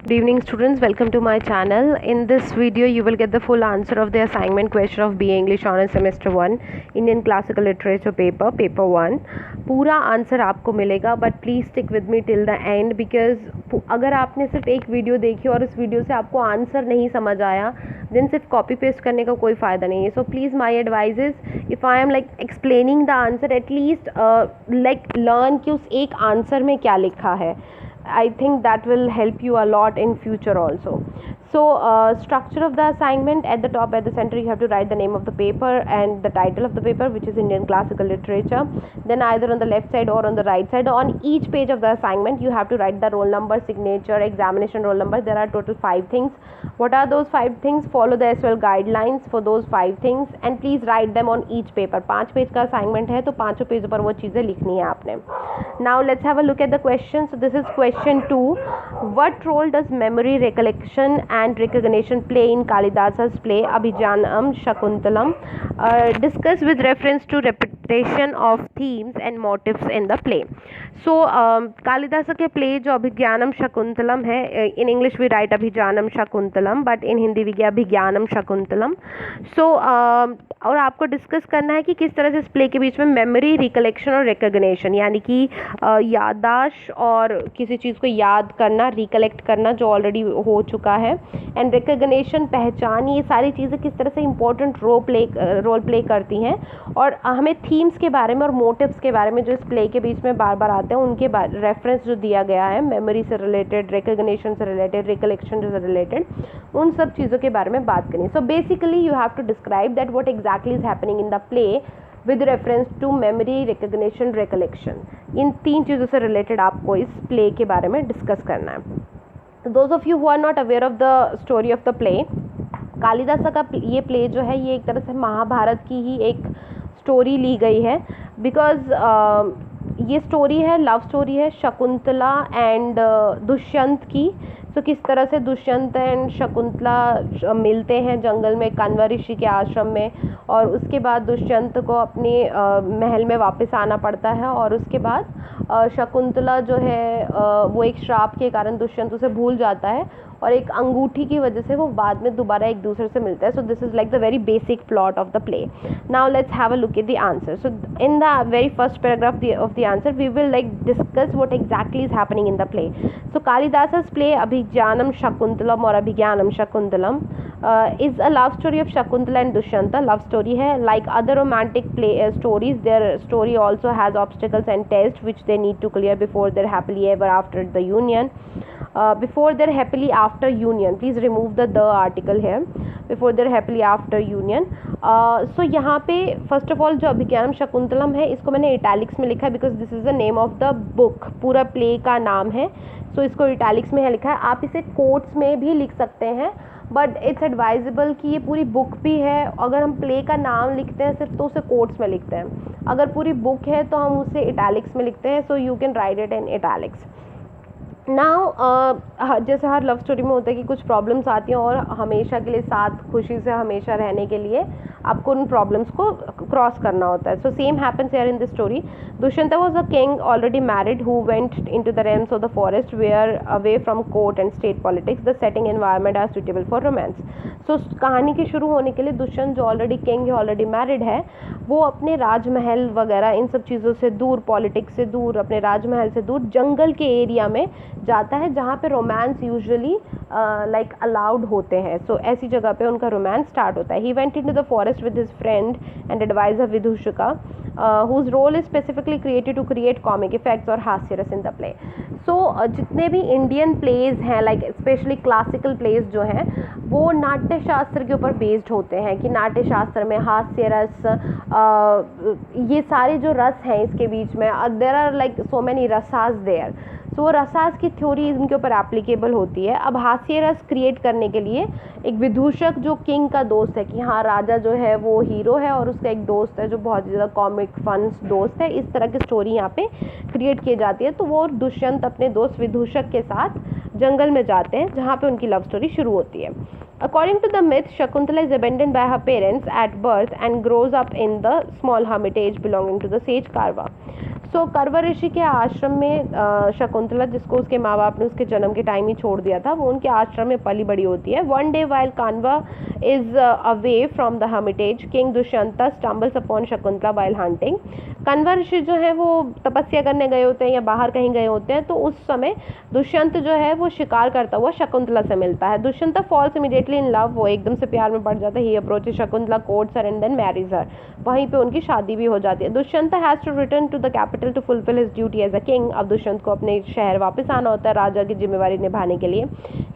Good evening students, welcome to my channel. In this video you will get the full answer of the assignment question of BA English Honors Semester 1 Indian Classical Literature paper 1. पूरा answer आपको मिलेगा but please stick with me till the end because अगर आपने सिर्फ एक video देखी और उस वीडियो से आपको आंसर नहीं समझ आया देन सिर्फ कॉपी पेस्ट करने का कोई फ़ायदा नहीं है. So please my advise is if I am like explaining the answer at least like learn कि उस एक आंसर में क्या लिखा है. I think that will help you a lot in future also. So structure of the assignment, at the top at the center you have to write the name of the paper and the title of the paper, which is Indian Classical Literature. Then either on the left side or on the right side on each page of the assignment you have to write the roll number, signature, examination roll number. There are total 5 things. What are those 5 things? Follow the SOL guidelines for those 5 things and please write them on each paper. 5 page का assignment है तो पाँचों page पर वो चीज़ें लिखनी है आपने. Now let's have a look at the question. So this is question 2. What role does memory, recollection and recognition play in Kalidasa's play Abhijanam Shakuntalam? Discuss with reference to repetition of themes and motifs in the play. So Kalidas के play जो अभिज्ञानम शकुंतलम है, in English we write अभिजानम Shakuntalam but in Hindi भी क्या अभिज्ञानम Shakuntalam. So और आपको discuss करना है कि किस तरह से इस प्ले के बीच में मेमोरी, रिकलेक्शन और रिकग्निशन यानी कि याददाश्त और किसी चीज़ को याद करना, रिकलेक्ट करना जो ऑलरेडी हो चुका है, एंड रिकग्निशन पहचान, ये सारी चीज़ें किस तरह से इंपॉर्टेंट रोल प्ले करती हैं. और हमें थीम्स के बारे में और मोटिव्स के बारे में जो इस प्ले के बीच में बार बार आते हैं उनके रेफरेंस जो दिया गया है, मेमोरी से रिलेटेड, रिकग्निशन से रिलेटेड, रिकलेक्शन से रिलेटेड, उन सब चीज़ों के बारे में बात करनी. So basically you have to describe that what exactly is happening in the play with reference to memory, recognition, recollection. इन 3 चीज़ों से रिलेटेड आपको इस प्ले के बारे में डिस्कस करना है. Those of you who are not aware of the story of the play, Kalidas का ये प्ले जो है ये एक तरह से महाभारत की ही एक स्टोरी ली गई है. बिकॉज ये स्टोरी है, लव स्टोरी है शकुंतला एंड दुष्यंत की. तो किस तरह से दुष्यंत एंड शकुंतला मिलते हैं जंगल में कण्व ऋषि के आश्रम में, और उसके बाद दुष्यंत को अपने महल में वापस आना पड़ता है, और उसके बाद शकुंतला जो है वो एक श्राप के कारण दुष्यंत उसे भूल जाता है और एक अंगूठी की वजह से वो बाद में दोबारा एक दूसरे से मिलता है. So this is like the very basic plot of the play. Now let's have a look at the answer. So in the very first paragraph of the answer we will like discuss what exactly is happening in the play. So Kalidas's play Abhijnanam Shakuntalam और Abhijnanam Shakuntalam is a love story of Shakuntala and Dushyanta. Love story है. Like other romantic play stories, their story also has obstacles and tests which they need to clear before their happily ever after the union. Before their happily after union, please remove the article here. Before their happily after union. So यहाँ पे first of all जो अभिज्ञानम शकुंतलम है इसको मैंने italics में लिखा है because this is the name of the book. पूरा प्ले का नाम है, सो इसको इटैलिक्स में है लिखा है. आप इसे कोट्स में भी लिख सकते हैं बट इट्स एडवाइजेबल कि ये पूरी बुक भी है. अगर हम प्ले का नाम लिखते हैं सिर्फ तो उसे कोट्स में लिखते हैं, अगर पूरी बुक है तो हम उसे इटैलिक्स में लिखते हैं. So you can write it in italics. Now जैसे हर लव स्टोरी में होता है कि कुछ प्रॉब्लम्स आती हैं और हमेशा के लिए साथ खुशी से हमेशा रहने के लिए आपको उन प्रॉब्लम्स को क्रॉस करना होता है. So same happens here in this story. Dushyant was a king already married who went into the realms of the forest where away from court and state politics. The setting environment are suitable for romance. So कहानी के शुरू होने के लिए दुष्यंत जो already king है, already married है, वो अपने राजमहल वगैरह इन सब चीज़ों से दूर, पॉलिटिक्स से दूर, अपने राजमहल से दूर जंगल के एरिया में जाता है जहाँ पे रोमांस यूजुअली लाइक अलाउड होते हैं. सो ऐसी जगह पे उनका रोमांस स्टार्ट होता है. He went into the forest with his friend and advisor Vidushika whose role is specifically created to create comic effects और हास्य रस in the play. So जितने भी इंडियन प्लेज हैं लाइक स्पेशली क्लासिकल प्लेज जो हैं वो नाट्य शास्त्र के ऊपर बेस्ड होते हैं कि नाट्य शास्त्र में हास्य रस, ये सारे जो रस हैं इसके बीच में there are like so many rasas there. So वो रसास की थ्योरी इनके ऊपर एप्लीकेबल होती है. अब हास्य रस क्रिएट करने के लिए एक विदूषक जो किंग का दोस्त है कि हाँ राजा जो है वो हीरो है और उसका एक दोस्त है जो बहुत ज़्यादा कॉमिक फन्स दोस्त है, इस तरह की स्टोरी यहाँ पे क्रिएट की जाती है. तो वो दुष्यंत अपने दोस्त विदूषक के साथ जंगल में जाते हैं जहाँ पे उनकी लव स्टोरी शुरू होती है. According to the myth, Shakuntala is abandoned by her parents at birth and grows up in the small hermitage belonging to the sage Karwa. सो करवा ऋषि के आश्रम में शकुंतला, जिसको उसके माँ बाप ने उसके जन्म के टाइम ही छोड़ दिया था, वो उनके आश्रम में पली बड़ी होती है. One day while Kanva is away from the hermitage, king Dushyant stumbles upon Shakuntala while hunting. Kanva Rishi जो है वो तपस्या करने गए होते हैं या बाहर कहीं गए होते हैं, तो उस समय दुष्यंत जो है वो शिकार करता हुआ शकुंतला से मिलता है. Dushyant falls immediately in love, वो एकदम से प्यार में पड़ जाता है. He approaches Shakuntala, courts her and then marries her. वहीं पे उनकी शादी भी हो जाती है. Dushyant has to return to the capital to fulfil his duty as a king. अब दुष्यंत को अपने शहर वापस आना होता है राजा की जिम्मेवारी निभाने के लिए.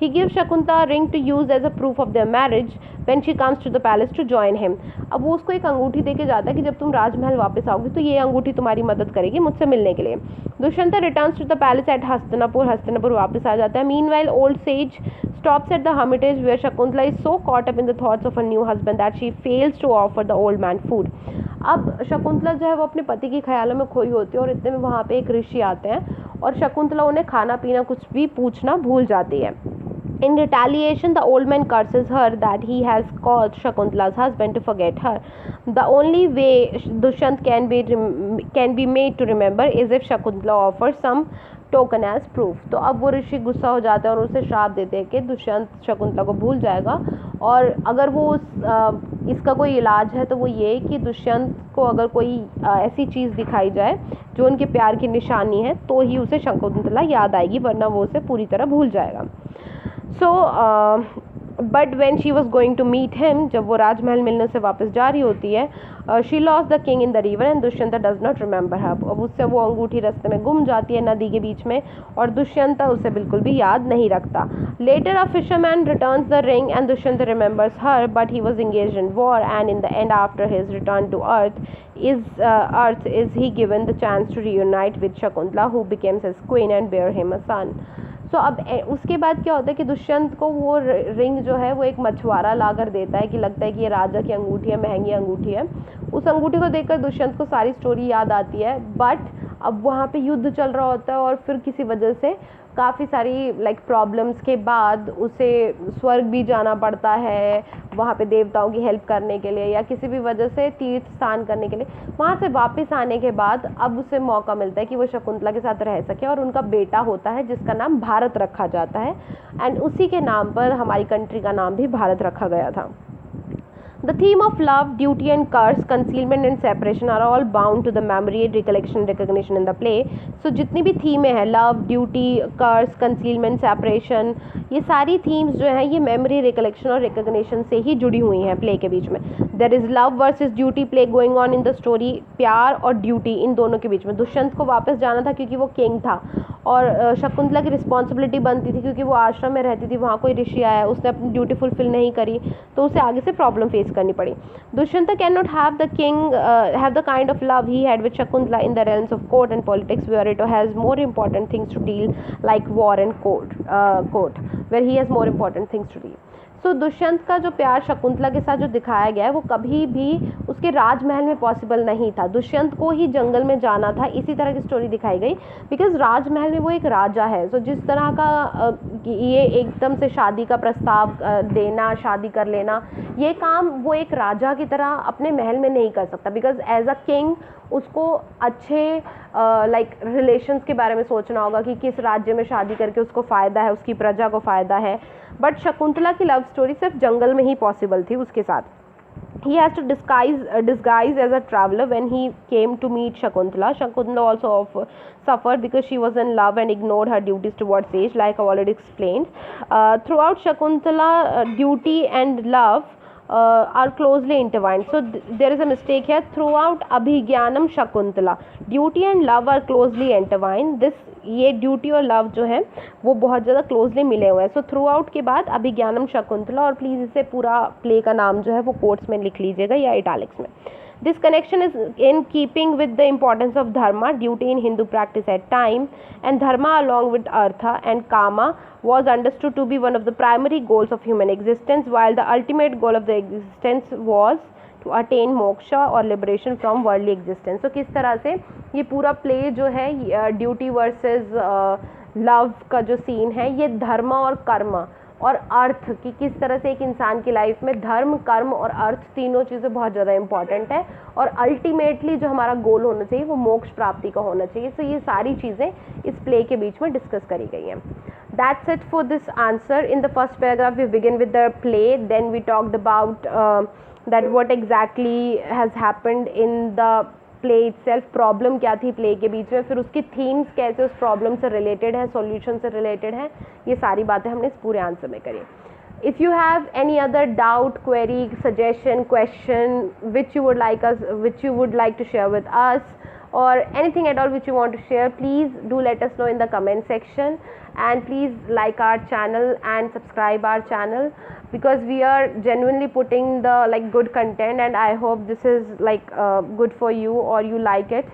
He gives Shakuntala ring to use as a proof of their marriage when she comes to the palace to join him. अब वो उसको एक अंगूठी देके जाता है कि जब तुम राजमहल वापस आओगे तो ये अंगूठी तुम्हारी मदद करेगी मुझसे मिलने के लिए. Dushyant returns to the palace at Hastinapur. Hastinapur वापस आ जाता है. Meanwhile old sage stops at the hermitage where Shakuntala is so caught up in the thoughts of her new husband that she fails to offer the old man food. अब शकुंतला जो है वो अपने पति के ख्यालों में खोई होती है और इतने में वहाँ पे एक ऋषि आते हैं और शकुंतला उन्हें खाना पीना कुछ भी पूछना भूल जाती है. In retaliation, the old man curses her that he has caused Shakuntala's husband to forget her. The only way Dushyant can be made to remember is if Shakuntala offers some token as proof. तो अब वो ऋषि गुस्सा हो जाते हैं और उसे श्राप देते हैं कि दुष्यंत शकुंतला को भूल जाएगा और अगर वो इसका कोई इलाज है तो वो ये कि दुष्यंत को अगर कोई ऐसी चीज़ दिखाई जाए जो उनके प्यार की निशानी है तो ही उसे शकुंतला याद आएगी, वरना वो उसे पूरी तरह भूल जाएगा. But when she was going to meet him, जब वो राजमहल मिलने से वापस जा रही होती है, she loss the king in the river and Dushyant does not remember her. अब उससे वो अंगूठी रास्ते में गुम जाती है नदी के बीच में और दुष्यंत उसे बिल्कुल भी याद नहीं रखता. Later a fisherman returns the ring and Dushyant remembers her, but he was engaged in war and in the end after his return to earth is he given the chance to reunite with Shakuntala, who becomes his queen and bear him a son. सो अब उसके बाद क्या होता है कि दुष्यंत को वो ring जो है वो एक मछुआरा ला कर देता है कि लगता है कि ये राजा की अंगूठी है, महंगी अंगूठी है. उस अंगूठी को देखकर दुष्यंत को सारी स्टोरी याद आती है. बट अब वहाँ पे युद्ध चल रहा होता है और फिर किसी वजह से काफ़ी सारी प्रॉब्लम्स के बाद उसे स्वर्ग भी जाना पड़ता है वहाँ पे देवताओं की हेल्प करने के लिए या किसी भी वजह से तीर्थ स्नान करने के लिए. वहाँ से वापस आने के बाद अब उसे मौका मिलता है कि वो शकुंतला के साथ रह सके और उनका बेटा होता है जिसका नाम भारत रखा जाता है एंड उसी के नाम पर हमारी कंट्री का नाम भी भारत रखा गया था. The theme of love, duty and curse, concealment and separation are all bound to the memory, recollection, recognition in the play. So जितनी भी थीमें हैं, love, duty, curse, concealment, separation, ये सारी थीम्स जो हैं ये memory, recollection और recognition से ही जुड़ी हुई हैं प्ले के बीच में. There is love versus duty play going on in the story. प्यार और ड्यूटी इन दोनों के बीच में. दुष्यंत को वापस जाना था क्योंकि वो किंग था और शकुंतला की रिस्पॉन्सिबिलिटी बनती थी क्योंकि वो आश्रम में रहती थी, वहाँ कोई ऋषि आया, उसने अपनी ड्यूटी फुलफिल नहीं करी तो उसे आगे से प्रॉब्लम फेस करनी पड़ी. Dushyant can not have the kind of love he had with Shakuntala in the realms of court and politics where it has more important things to deal like war and court where he has more important things to deal. सो दुष्यंत का जो प्यार शकुंतला के साथ जो दिखाया गया है वो कभी भी उसके राजमहल में पॉसिबल नहीं था. दुष्यंत को ही जंगल में जाना था, इसी तरह की स्टोरी दिखाई गई बिकॉज राजमहल में वो एक राजा है. सो जिस तरह का ये एकदम से शादी का प्रस्ताव देना, शादी कर लेना, ये काम वो एक राजा की तरह अपने महल में नहीं कर सकता बिकॉज एज अ किंग उसको अच्छे रिलेशंस के बारे में सोचना होगा कि किस राज्य में शादी करके उसको फ़ायदा है, उसकी प्रजा को फ़ायदा है. बट शकुंतला की लव स्टोरी सिर्फ जंगल में ही पॉसिबल थी उसके साथ. He has to disguise as a traveler when he came to meet Shakuntala. Shakuntala also suffered because she was in love and ignored her duties towards age, like I already explained. Throughout Shakuntala, duty and love are closely intertwined. So there is a mistake here. Throughout Abhigyanam Shakuntala, duty and love are closely intertwined. ये duty और love जो है वो बहुत ज़्यादा closely मिले हुए हैं. सो थ्रू आउट के बाद अभिज्ञानम शकुंतला, और प्लीज़ इसे पूरा प्ले का नाम जो है वो कोट्स में लिख लीजिएगा या इटैलिक्स में. This connection is in keeping with the importance of dharma, duty in Hindu practice at time, and dharma along with artha and kama was understood to be one of the primary goals of human existence, while the ultimate goal of the existence was to attain moksha और liberation from worldly existence. तो किस तरह से ये पूरा play जो है duty versus love का जो सीन है, ये धर्म और कर्म और अर्थ कि किस तरह से एक इंसान की लाइफ में धर्म, कर्म और अर्थ तीनों चीज़ें बहुत ज़्यादा इंपॉर्टेंट है, और अल्टीमेटली जो हमारा गोल होना चाहिए वो मोक्ष प्राप्ति का होना चाहिए। तो ये सारी चीज़ें इस प्ले के बीच में डिस्कस करी गई हैं। That's it for this answer. In the first paragraph we begin with the play, then we talked about that what exactly has happened in the play itself, problem क्या थी प्ले के बीच में, फिर उसकी थीम्स कैसे उस प्रॉब्लम से related है, सॉल्यूशन से रिलेटेड है, ये सारी बातें हमने इस पूरे आंसर में करी। If you have any other doubt, query, suggestion, question which you would like to share with us, or anything at all which you want to share, please do let us know in the comment section, and please like our channel and subscribe our channel, because we are genuinely putting the good content, and I hope this is good for you or you like it.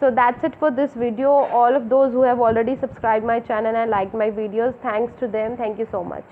So that's it for this video. All of those who have already subscribed my channel and liked my videos, thanks to them, thank you so much.